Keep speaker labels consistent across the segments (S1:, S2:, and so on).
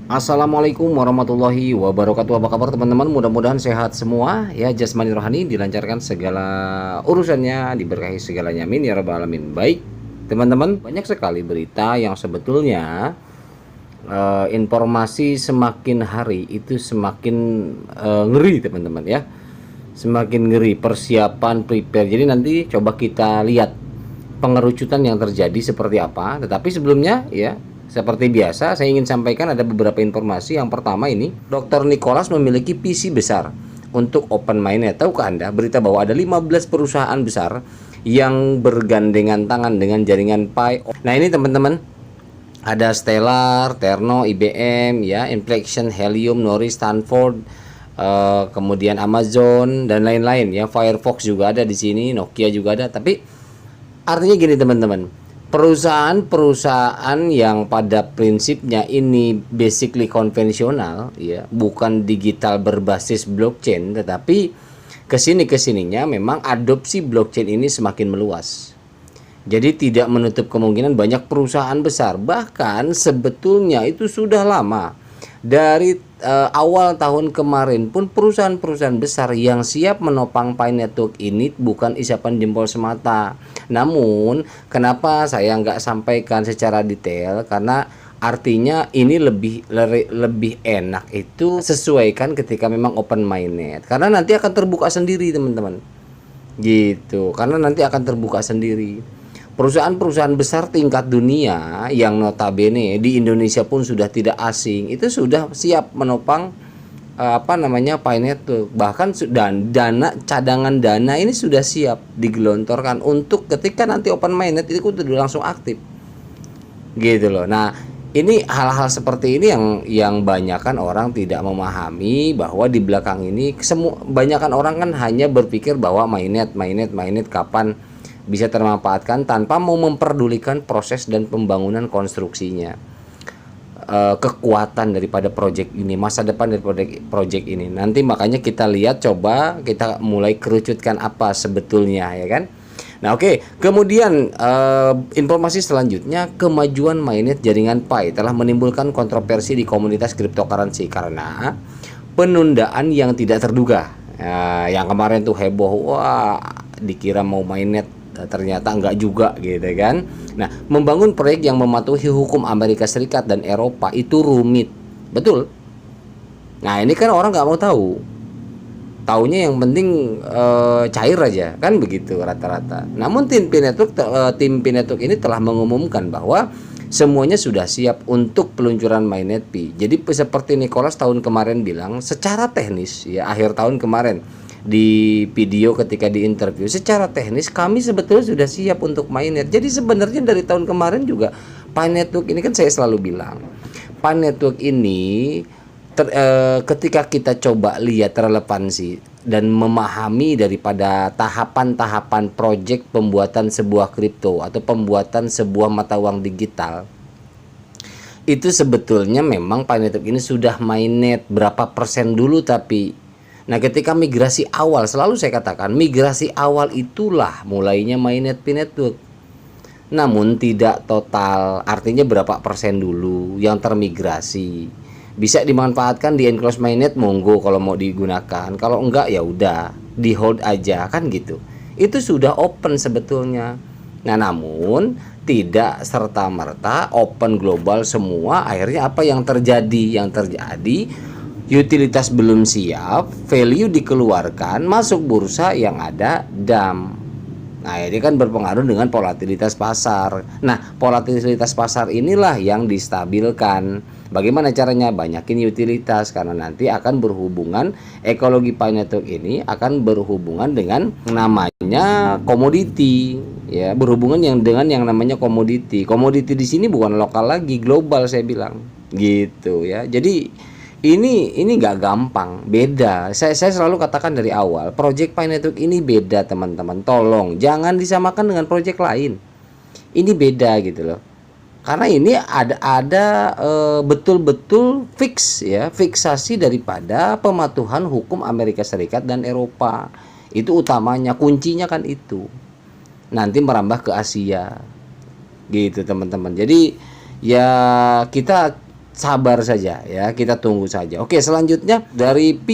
S1: Assalamualaikum warahmatullahi wabarakatuh. Apa kabar teman-teman? Mudah-mudahan sehat semua ya, jasmani rohani dilancarkan segala urusannya, diberkahi segalanya, amin ya rabbal alamin. Baik teman-teman, banyak sekali berita yang sebetulnya informasi semakin hari itu semakin ngeri teman-teman ya, semakin ngeri. Persiapan prepare, jadi nanti coba kita lihat pengerucutan yang terjadi seperti apa. Tetapi sebelumnya ya, seperti biasa saya ingin sampaikan ada beberapa informasi. Yang pertama ini, Dr. Nicholas memiliki PC besar untuk open mainnet. Tahukah Anda berita bahwa ada 15 perusahaan besar yang bergandengan tangan dengan jaringan Pi. Nah, ini teman-teman, ada Stellar, Terno, IBM ya, Inflection, Helium, Norris, Stanford, kemudian Amazon dan lain-lain ya. Firefox juga ada di sini, Nokia juga ada. Tapi artinya gini teman-teman, perusahaan-perusahaan yang pada prinsipnya ini basically konvensional ya, bukan digital berbasis blockchain, tetapi kesininya memang adopsi blockchain ini semakin meluas. Jadi tidak menutup kemungkinan banyak perusahaan besar, bahkan sebetulnya itu sudah lama. Dari awal tahun kemarin pun perusahaan-perusahaan besar yang siap menopang Pi Network ini bukan isapan jempol semata. Namun kenapa saya nggak sampaikan secara detail, karena artinya ini lebih enak itu sesuaikan ketika memang open mainnet, karena nanti akan terbuka sendiri teman-teman gitu, karena nanti akan terbuka sendiri. Perusahaan-perusahaan besar tingkat dunia yang notabene di Indonesia pun sudah tidak asing itu sudah siap menopang Pi Network. Bahkan dan cadangan dana ini sudah siap digelontorkan untuk ketika nanti open mainnet itu sudah langsung aktif gitu loh. Nah, ini hal-hal seperti ini yang banyakan orang tidak memahami, bahwa di belakang ini banyakan orang kan hanya berpikir bahwa mainnet kapan bisa termanfaatkan tanpa mau memperdulikan proses dan pembangunan konstruksinya, kekuatan daripada project ini, masa depan dari project ini. Nanti makanya kita lihat, coba kita mulai kerucutkan apa sebetulnya ya kan. Nah oke. Kemudian informasi selanjutnya, kemajuan mainnet jaringan Pi telah menimbulkan kontroversi di komunitas cryptocurrency karena penundaan yang tidak terduga. Yang kemarin tuh heboh, wah dikira mau mainnet, ternyata enggak juga gitu kan. Nah, membangun proyek yang mematuhi hukum Amerika Serikat dan Eropa itu rumit, betul. Nah, ini kan orang nggak mau tahu, taunya yang penting cair aja kan, begitu rata-rata. Namun tim Pi Network ini telah mengumumkan bahwa semuanya sudah siap untuk peluncuran mainnet Pi. Jadi seperti Nicholas tahun kemarin bilang, secara teknis ya, akhir tahun kemarin di video ketika diinterview, secara teknis kami sebetulnya sudah siap untuk mainnet. Jadi sebenarnya dari tahun kemarin juga Pi Network ini kan saya selalu bilang, Pi Network ini ketika kita coba lihat relevansi dan memahami daripada tahapan-tahapan project pembuatan sebuah kripto atau pembuatan sebuah mata uang digital, itu sebetulnya memang Pi Network ini sudah mainnet berapa persen dulu. Tapi nah, ketika migrasi awal, selalu saya katakan migrasi awal itulah mulainya mainnet Pi Network. Namun tidak total, artinya berapa persen dulu yang termigrasi. Bisa dimanfaatkan di enclosed mainnet, monggo kalau mau digunakan. Kalau enggak ya udah di hold aja kan gitu. Itu sudah open sebetulnya. Nah, namun tidak serta-merta open global semua. Akhirnya apa yang terjadi? Yang terjadi, utilitas belum siap, value dikeluarkan, masuk bursa yang ada dump. Nah, ini kan berpengaruh dengan volatilitas pasar. Nah, volatilitas pasar inilah yang distabilkan. Bagaimana caranya? Banyakin utilitas, karena nanti akan berhubungan, ekologi Pi Network ini akan berhubungan dengan namanya komoditi ya, berhubungan dengan yang namanya komoditi. Komoditi di sini bukan lokal lagi, global saya bilang. Gitu ya. Jadi ini nggak gampang, beda. Saya selalu katakan dari awal, project Pi Network ini beda teman-teman. Tolong jangan disamakan dengan project lain. Ini beda gitu loh. Karena ini ada betul-betul fix ya, fiksasi daripada pematuhan hukum Amerika Serikat dan Eropa. Itu utamanya, kuncinya kan itu. Nanti merambah ke Asia. Gitu teman-teman. Jadi ya kita sabar saja ya, kita tunggu saja. Oke, selanjutnya dari P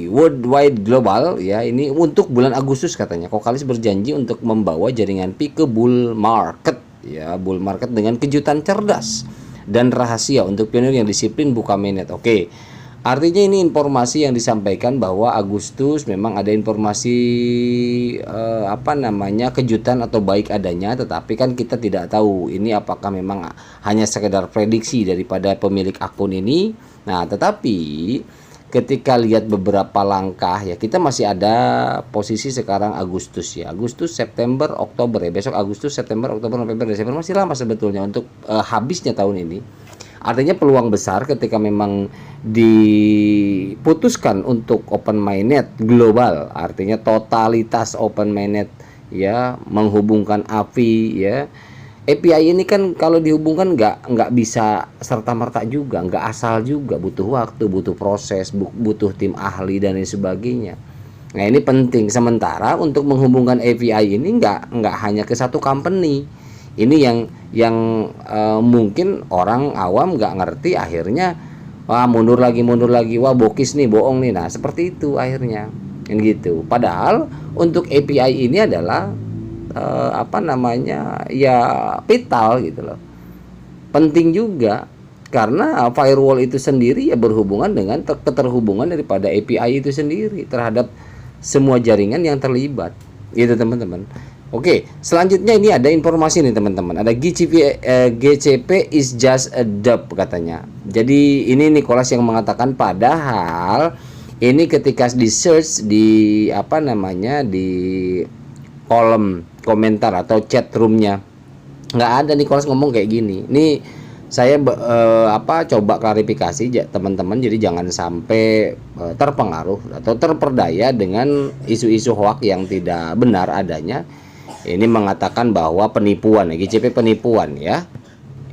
S1: Worldwide Global ya, ini untuk bulan Agustus katanya Kokalis berjanji untuk membawa jaringan P ke bull market ya, bull market dengan kejutan cerdas dan rahasia untuk pionir yang disiplin buka mainnet. Oke. Artinya ini informasi yang disampaikan bahwa Agustus memang ada informasi kejutan atau baik adanya, tetapi kan kita tidak tahu ini apakah memang hanya sekedar prediksi daripada pemilik akun ini. Nah, tetapi ketika lihat beberapa langkah ya, kita masih ada posisi sekarang Agustus ya, Agustus, September, Oktober ya, besok Agustus, September, Oktober, November, Desember, masih lama sebetulnya untuk habisnya tahun ini. Artinya peluang besar ketika memang diputuskan untuk open mainnet global, artinya totalitas open mainnet ya, menghubungkan API ya. API ini kan kalau dihubungkan nggak bisa serta-merta juga, nggak asal juga, butuh waktu, butuh proses, butuh tim ahli dan lain sebagainya. Nah, ini penting. Sementara untuk menghubungkan API ini nggak hanya ke satu company. Ini yang mungkin orang awam nggak ngerti, akhirnya wah mundur lagi, wah bokis nih, bohong nih. Nah, seperti itu akhirnya kan gitu. Padahal untuk API ini adalah ya vital gitu loh, penting juga, karena firewall itu sendiri ya berhubungan dengan keterhubungan daripada API itu sendiri terhadap semua jaringan yang terlibat gitu teman-teman. Oke, selanjutnya ini ada informasi nih teman-teman. Ada GCP is just a dub katanya. Jadi ini Nicholas yang mengatakan, padahal ini ketika di search di di kolom komentar atau chat roomnya nggak ada Nicholas ngomong kayak gini. Ini saya coba klarifikasi teman-teman, jadi jangan sampai terpengaruh atau terperdaya dengan isu-isu hoak yang tidak benar adanya. Ini mengatakan bahwa penipuan, GCP penipuan ya.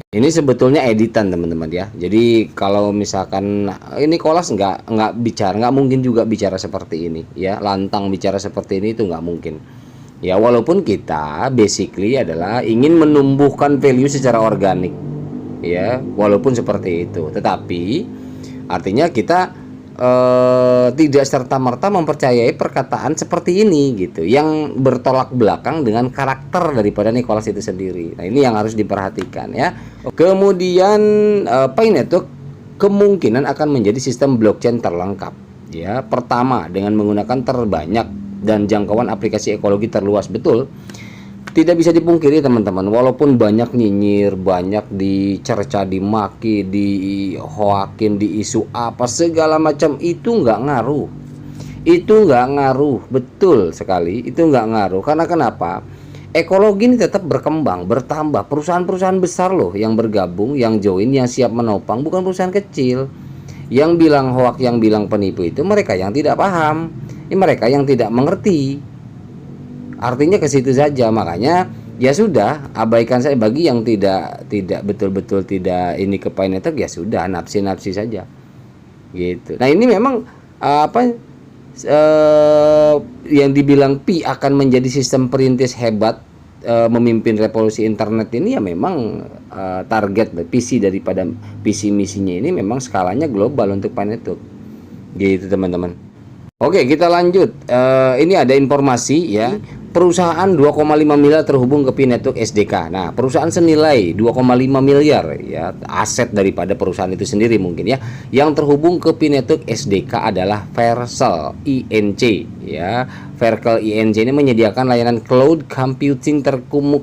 S1: Ini sebetulnya editan teman-teman ya. Jadi kalau misalkan ini Nicholas nggak bicara, nggak mungkin juga bicara seperti ini ya, lantang bicara seperti ini itu nggak mungkin. Ya, walaupun kita basically adalah ingin menumbuhkan value secara organik ya, walaupun seperti itu, tetapi artinya kita tidak serta-merta mempercayai perkataan seperti ini gitu, yang bertolak belakang dengan karakter daripada Nicholas itu sendiri. Nah, ini yang harus diperhatikan ya. Kemudian Pi Network kemungkinan akan menjadi sistem blockchain terlengkap ya. Pertama, dengan menggunakan terbanyak dan jangkauan aplikasi ekologi terluas. Betul, tidak bisa dipungkiri teman-teman, walaupun banyak nyinyir, banyak dicerca, dimaki, dihoakin, diisu apa segala macam, itu nggak ngaruh. Itu nggak ngaruh, betul sekali, itu nggak ngaruh. Karena kenapa? Ekologi ini tetap berkembang, bertambah. Perusahaan-perusahaan besar loh yang bergabung, yang join, yang siap menopang, bukan perusahaan kecil. Yang bilang hoak, yang bilang penipu itu mereka yang tidak paham, ini mereka yang tidak mengerti. Artinya ke situ saja. Makanya ya sudah, abaikan saya. Bagi yang tidak betul-betul tidak ini ke Pi Network, ya sudah, nafsi saja gitu. Nah, ini memang yang dibilang Pi akan menjadi sistem perintis hebat, memimpin revolusi internet ini ya memang target visi daripada visi misinya ini memang skalanya global untuk Pi Network gitu teman-teman. Oke, kita lanjut. Ini ada informasi ya. Perusahaan 2,5 miliar terhubung ke Pi Network SDK. Nah, perusahaan senilai 2,5 miliar ya, aset daripada perusahaan itu sendiri mungkin ya. Yang terhubung ke Pi Network SDK adalah Vercel INC ya. Vercel INC ini menyediakan layanan cloud computing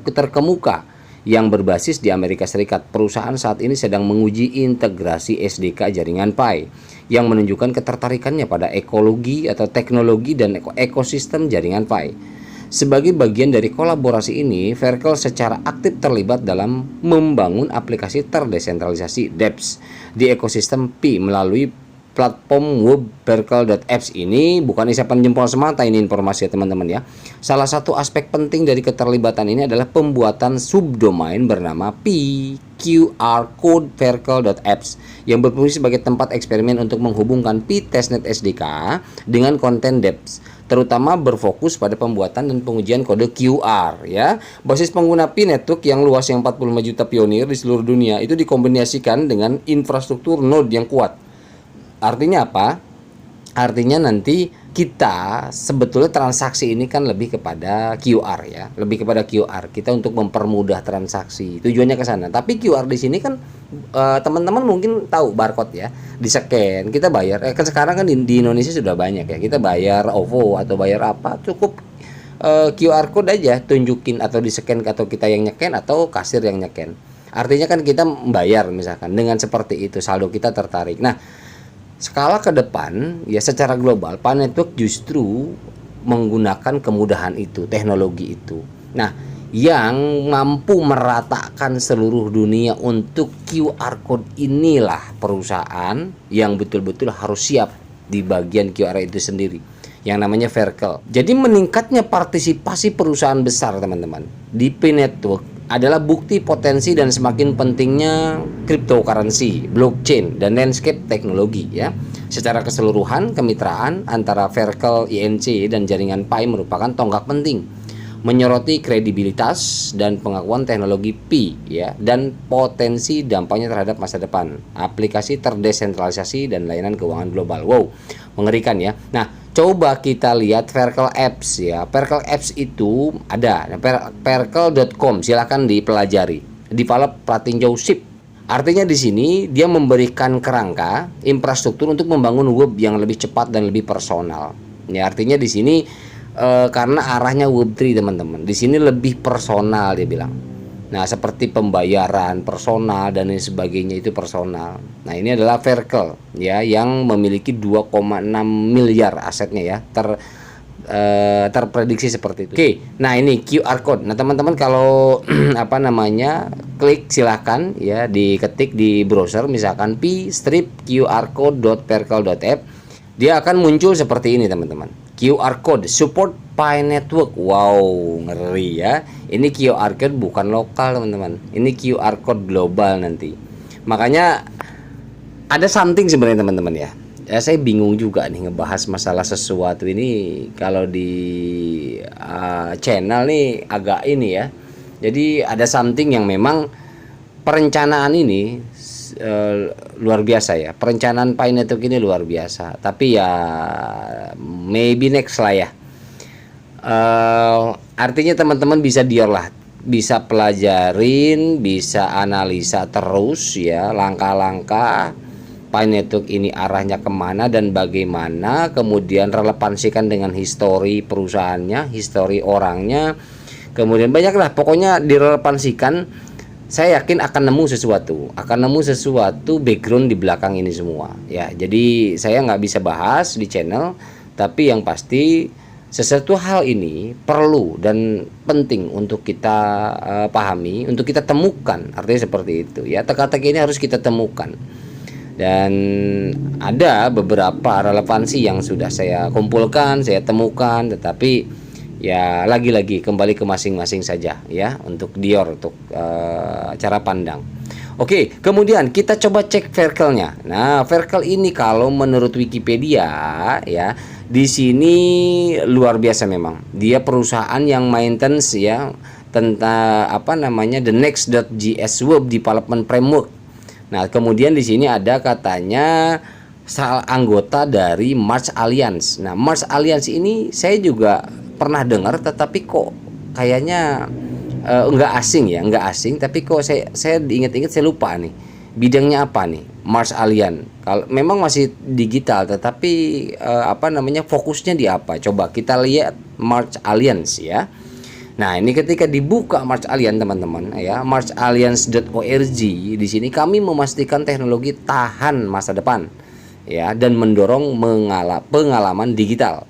S1: terkemuka yang berbasis di Amerika Serikat. Perusahaan saat ini sedang menguji integrasi SDK jaringan Pi yang menunjukkan ketertarikannya pada ekologi atau teknologi dan ekosistem jaringan Pi. Sebagai bagian dari kolaborasi ini, Vercel secara aktif terlibat dalam membangun aplikasi terdesentralisasi DEPS di ekosistem Pi melalui platform web Perkel.apps ini bukan isapan jempol semata ini informasi ya teman-teman ya. Salah satu aspek penting dari keterlibatan ini adalah pembuatan subdomain bernama PQR Code Perkel.apps yang berfungsi sebagai tempat eksperimen untuk menghubungkan P-Testnet SDK dengan konten dApps, terutama berfokus pada pembuatan dan pengujian kode QR ya. Basis pengguna P-Network yang luas yang 45 juta pionir di seluruh dunia itu dikombinasikan dengan infrastruktur node yang kuat. Artinya apa? Artinya nanti kita sebetulnya transaksi ini kan lebih kepada QR ya, lebih kepada QR kita untuk mempermudah transaksi. Tujuannya ke sana. Tapi QR di sini kan teman-teman mungkin tahu barcode ya, di-scan kita bayar. Kan sekarang kan di Indonesia sudah banyak ya. Kita bayar OVO atau bayar apa cukup QR code aja tunjukin atau di-scan atau kita yang nyeken atau kasir yang nyeken. Artinya kan kita membayar misalkan dengan seperti itu saldo kita tertarik. Nah, skala ke depan ya secara global P-Network justru menggunakan kemudahan itu, teknologi itu. Nah, yang mampu meratakan seluruh dunia untuk QR code inilah perusahaan yang betul-betul harus siap di bagian QR itu sendiri, yang namanya Verkel. Jadi meningkatnya partisipasi perusahaan besar teman-teman di P-Network adalah bukti potensi dan semakin pentingnya cryptocurrency, blockchain, dan landscape teknologi ya. Secara keseluruhan, kemitraan antara Verkel, INC, dan jaringan Pi merupakan tonggak penting menyoroti kredibilitas dan pengakuan teknologi Pi ya, dan potensi dampaknya terhadap masa depan aplikasi terdesentralisasi dan layanan keuangan global. Wow, mengerikan ya. Nah, coba kita lihat Verkel Apps ya. Verkel Apps itu ada perkel.com, silakan dipelajari. Develop Pratinjau Ship. Artinya di sini dia memberikan kerangka infrastruktur untuk membangun web yang lebih cepat dan lebih personal. Ya, artinya di sini karena arahnya Web3 teman-teman. Di sini lebih personal dia bilang. Nah, seperti pembayaran personal dan lain sebagainya itu personal. Nah, ini adalah Verkel ya yang memiliki 2,6 miliar asetnya ya. Terprediksi seperti itu. Oke, nah ini QR code. Nah, teman-teman kalau apa namanya klik silahkan ya diketik di browser misalkan p-qrcode.perkel.app, dia akan muncul seperti ini teman-teman. QR code support P-Network. Wow, ngeri ya. Ini QR code bukan lokal teman-teman. Ini QR code global nanti. Makanya ada something sebenarnya teman-teman ya. Ya saya bingung juga nih ngebahas masalah sesuatu ini kalau di channel nih agak ini ya. Jadi ada something yang memang perencanaan ini luar biasa ya. Perencanaan P-Network ini luar biasa. Tapi ya maybe next lah ya. Artinya teman-teman bisa bisa pelajarin, bisa analisa terus ya langkah-langkah P-Network ini arahnya kemana dan bagaimana, kemudian relevansikan dengan histori perusahaannya, histori orangnya, kemudian banyaklah pokoknya direlevansikan. Saya yakin akan nemu sesuatu background di belakang ini semua ya. Jadi saya nggak bisa bahas di channel, tapi yang pasti sesuatu hal ini perlu dan penting untuk kita pahami, untuk kita temukan. Artinya seperti itu ya, teka-teki ini harus kita temukan. Dan ada beberapa relevansi yang sudah saya kumpulkan, saya temukan, tetapi ya lagi-lagi kembali ke masing-masing saja ya untuk Dior, untuk cara pandang. Oke, kemudian kita coba cek Verkelnya. Nah, Verkel ini kalau menurut Wikipedia ya, di sini luar biasa memang. Dia perusahaan yang maintenance ya tentang apa namanya the next.js web development framework. Nah, kemudian di sini ada katanya anggota dari Mars Alliance. Nah, Mars Alliance ini saya juga pernah dengar, tetapi kok kayaknya enggak asing, tapi kok saya ingat-ingat saya lupa nih bidangnya apa nih Mars Alliance. Kalau memang masih digital, tetapi apa namanya fokusnya di apa? Coba kita lihat Mars Alliance ya. Nah, ini ketika dibuka Mars Alliance teman-teman ya, marsalliance.org, di sini kami memastikan teknologi tahan masa depan ya dan mendorong pengalaman digital.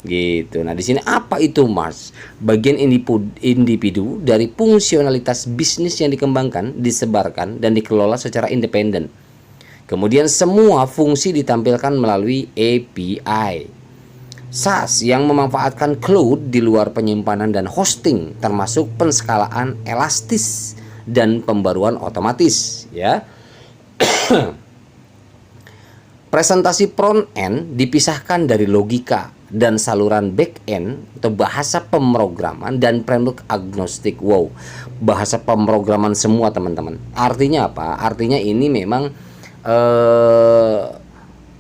S1: Gitu. Nah, di sini apa itu Mars? Bagian individu dari fungsionalitas bisnis yang dikembangkan, disebarkan dan dikelola secara independen. Kemudian semua fungsi ditampilkan melalui API. SaaS yang memanfaatkan cloud di luar penyimpanan dan hosting, termasuk penskalaan elastis dan pembaruan otomatis, ya. Presentasi front end dipisahkan dari logika dan saluran back end atau bahasa pemrograman dan framework agnostik. Wow, bahasa pemrograman semua teman-teman. Artinya apa? Artinya ini memang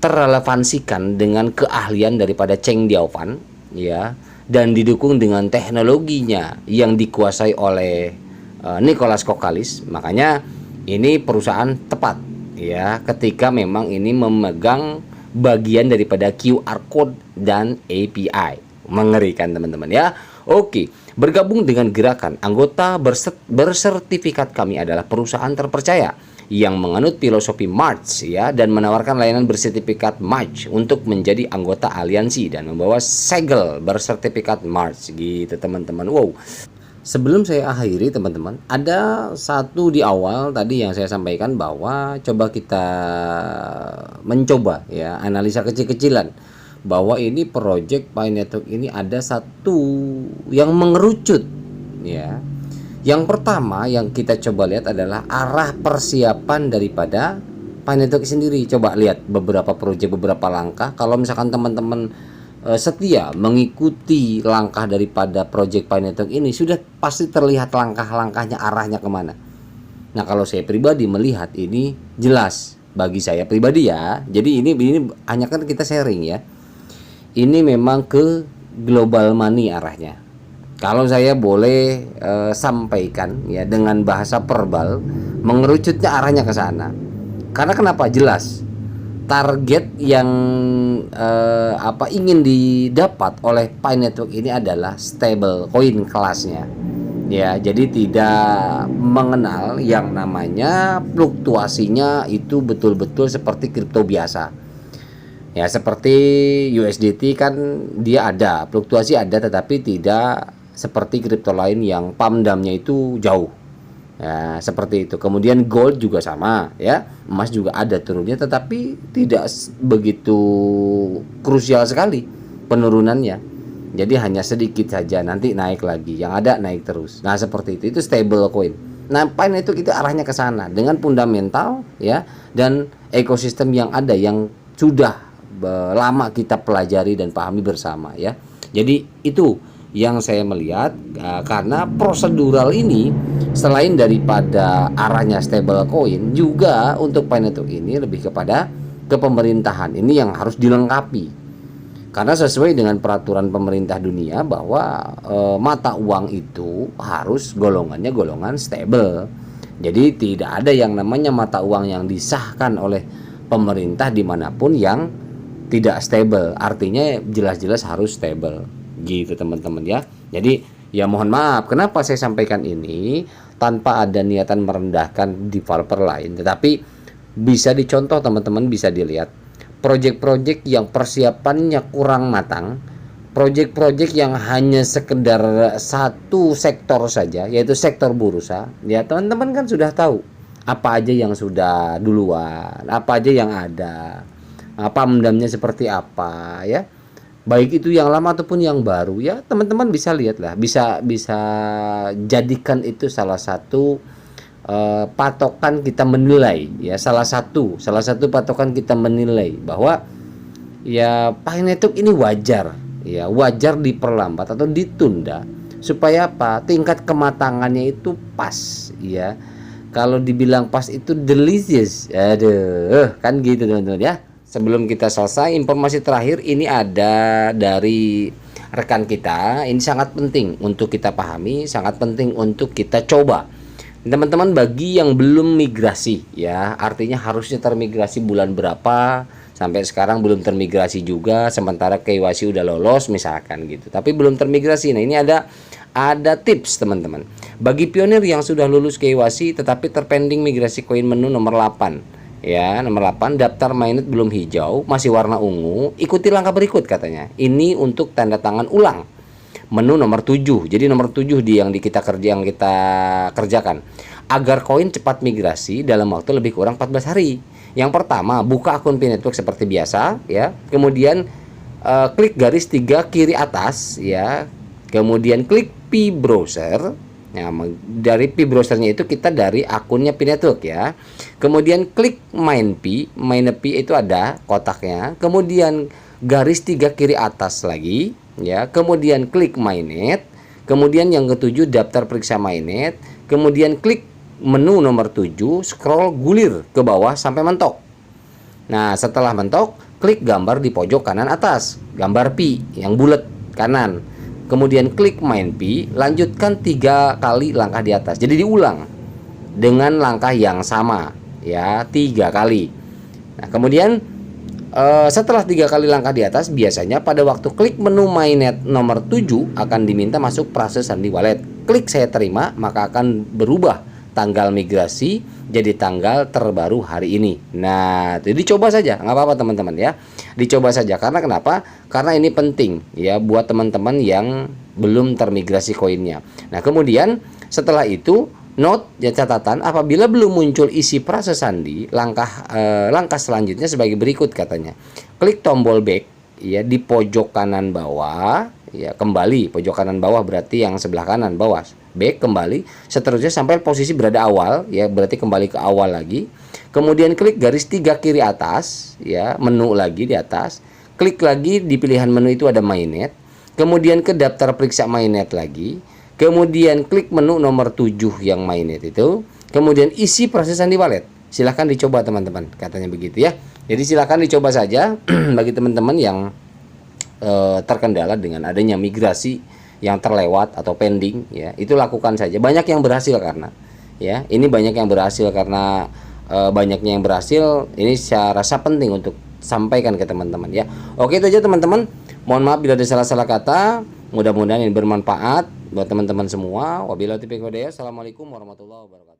S1: terrelevansikan dengan keahlian daripada Cheng Diaofan, ya, dan didukung dengan teknologinya yang dikuasai oleh Nicholas Kokalis. Makanya ini perusahaan tepat, ya, ketika memang ini memegang bagian daripada QR code dan API. Mengerikan teman-teman, ya. Oke, bergabung dengan gerakan anggota bersertifikat kami adalah perusahaan terpercaya yang menganut filosofi March, ya, dan menawarkan layanan bersertifikat March untuk menjadi anggota aliansi dan membawa segel bersertifikat March gitu teman-teman. Wow. Sebelum saya akhiri teman-teman, ada satu di awal tadi yang saya sampaikan bahwa coba kita mencoba, ya, analisa kecil-kecilan bahwa ini project Pi Network ini ada satu yang mengerucut, ya. Yang pertama yang kita coba lihat adalah arah persiapan daripada Pi Network sendiri. Coba lihat beberapa project, beberapa langkah. Kalau misalkan teman-teman setia mengikuti langkah daripada project Pi Network ini, sudah pasti terlihat langkah-langkahnya, arahnya kemana. Nah, kalau saya pribadi melihat ini jelas bagi saya pribadi, ya. Jadi ini hanya kan kita sharing, ya. Ini memang ke global money arahnya. Kalau saya boleh sampaikan, ya, dengan bahasa verbal, mengerucutnya arahnya ke sana. Karena kenapa? Jelas target yang ingin didapat oleh Pi Network ini adalah stable coin kelasnya, ya. Jadi tidak mengenal yang namanya fluktuasinya itu betul-betul seperti kripto biasa, ya. Seperti USDT kan dia ada fluktuasi, ada, tetapi tidak seperti kripto lain yang pamdamnya itu jauh, ya, seperti itu. Kemudian gold juga sama, ya, emas juga ada turunnya, tetapi tidak begitu krusial sekali penurunannya. Jadi hanya sedikit saja, nanti naik lagi, yang ada naik terus. Nah, seperti itu stable coin. Nah, Pi Network itu arahnya ke sana dengan fundamental, ya, dan ekosistem yang ada yang sudah lama kita pelajari dan pahami bersama, ya. Jadi itu yang saya melihat, karena prosedural ini selain daripada arahnya stable coin, juga untuk Pi Network ini lebih kepada kepemerintahan. Ini yang harus dilengkapi, karena sesuai dengan peraturan pemerintah dunia bahwa mata uang itu harus golongannya golongan stable. Jadi tidak ada yang namanya mata uang yang disahkan oleh pemerintah dimanapun yang tidak stable. Artinya jelas-jelas harus stable gitu teman-teman, ya. Jadi ya mohon maaf kenapa saya sampaikan ini tanpa ada niatan merendahkan developer lain, tetapi bisa dicontoh teman-teman, bisa dilihat project-project yang persiapannya kurang matang, project-project yang hanya sekedar satu sektor saja, yaitu sektor bursa, ya. Teman-teman kan sudah tahu apa aja yang sudah duluan, apa aja yang ada, apa mendamnya seperti apa, ya. Baik itu yang lama ataupun yang baru, ya, teman-teman bisa lihat lah, bisa jadikan itu salah satu patokan kita menilai, ya, salah satu patokan kita menilai bahwa ya Pi Network ini wajar, ya, wajar diperlambat atau ditunda supaya apa? Tingkat kematangannya itu pas, ya. Kalau dibilang pas itu delicious, aduh, kan gitu teman-teman, ya. Sebelum kita selesai, informasi terakhir ini ada dari rekan kita. Ini sangat penting untuk kita pahami, sangat penting untuk kita coba. Teman-teman, bagi yang belum migrasi, ya, artinya harusnya termigrasi bulan berapa, sampai sekarang belum termigrasi juga, sementara KYC udah lolos misalkan gitu, tapi belum termigrasi. Nah, ini ada tips teman-teman. Bagi pionir yang sudah lulus KYC tetapi terpending migrasi koin menu nomor 8. Ya, nomor 8, daftar mainnet belum hijau, masih warna ungu, ikuti langkah berikut katanya. Ini untuk tanda tangan ulang menu nomor 7. Jadi nomor 7 yang kita kerjakan agar koin cepat migrasi dalam waktu lebih kurang 14 hari. Yang pertama, buka akun Pi Network seperti biasa ya. Kemudian klik garis 3 kiri atas ya. Kemudian klik Pi Browser. Nah, dari Pi Browsernya itu kita dari akunnya Pi Network ya. Kemudian klik Main Pi itu ada kotaknya. Kemudian garis 3 kiri atas lagi ya. Kemudian klik Mainnet. Kemudian yang ketujuh daftar periksa Mainnet. Kemudian klik menu nomor 7, scroll gulir ke bawah sampai mentok. Nah, setelah mentok, klik gambar di pojok kanan atas, gambar Pi yang bulat kanan. Kemudian klik Main Pi, lanjutkan 3 kali langkah di atas. Jadi diulang dengan langkah yang sama ya, 3 kali. Nah, kemudian setelah 3 kali langkah di atas, biasanya pada waktu klik menu Mainnet nomor 7 akan diminta masuk proses sandi wallet. Klik saya terima, maka akan berubah tanggal migrasi jadi tanggal terbaru hari ini. Nah, jadi dicoba saja, nggak apa-apa teman-teman ya. Dicoba saja, karena kenapa? Karena ini penting ya buat teman-teman yang belum termigrasi koinnya. Nah, kemudian setelah itu note ya, catatan, apabila belum muncul isi proses sandi, langkah selanjutnya sebagai berikut katanya. Klik tombol back ya di pojok kanan bawah ya, kembali pojok kanan bawah berarti yang sebelah kanan bawah, back kembali, seterusnya sampai posisi berada awal ya, berarti kembali ke awal lagi. Kemudian klik garis 3 kiri atas ya, menu lagi di atas, klik lagi di pilihan menu itu ada Mainnet, kemudian ke daftar periksa Mainnet lagi, kemudian klik menu nomor 7 yang Mainnet itu, kemudian isi proses sandi wallet. Silahkan dicoba teman-teman, katanya begitu ya. Jadi silahkan dicoba saja bagi teman-teman yang terkendala dengan adanya migrasi yang terlewat atau pending ya, itu lakukan saja. Banyak yang berhasil karena ya, ini banyak yang berhasil karena banyaknya yang berhasil. Ini saya rasa penting untuk sampaikan ke teman-teman ya. Oke, itu aja teman-teman. Mohon maaf bila ada salah-salah kata. Mudah-mudahan ini bermanfaat buat teman-teman semua. Wabillahi taufiq wal hidayah. Assalamualaikum warahmatullahi wabarakatuh.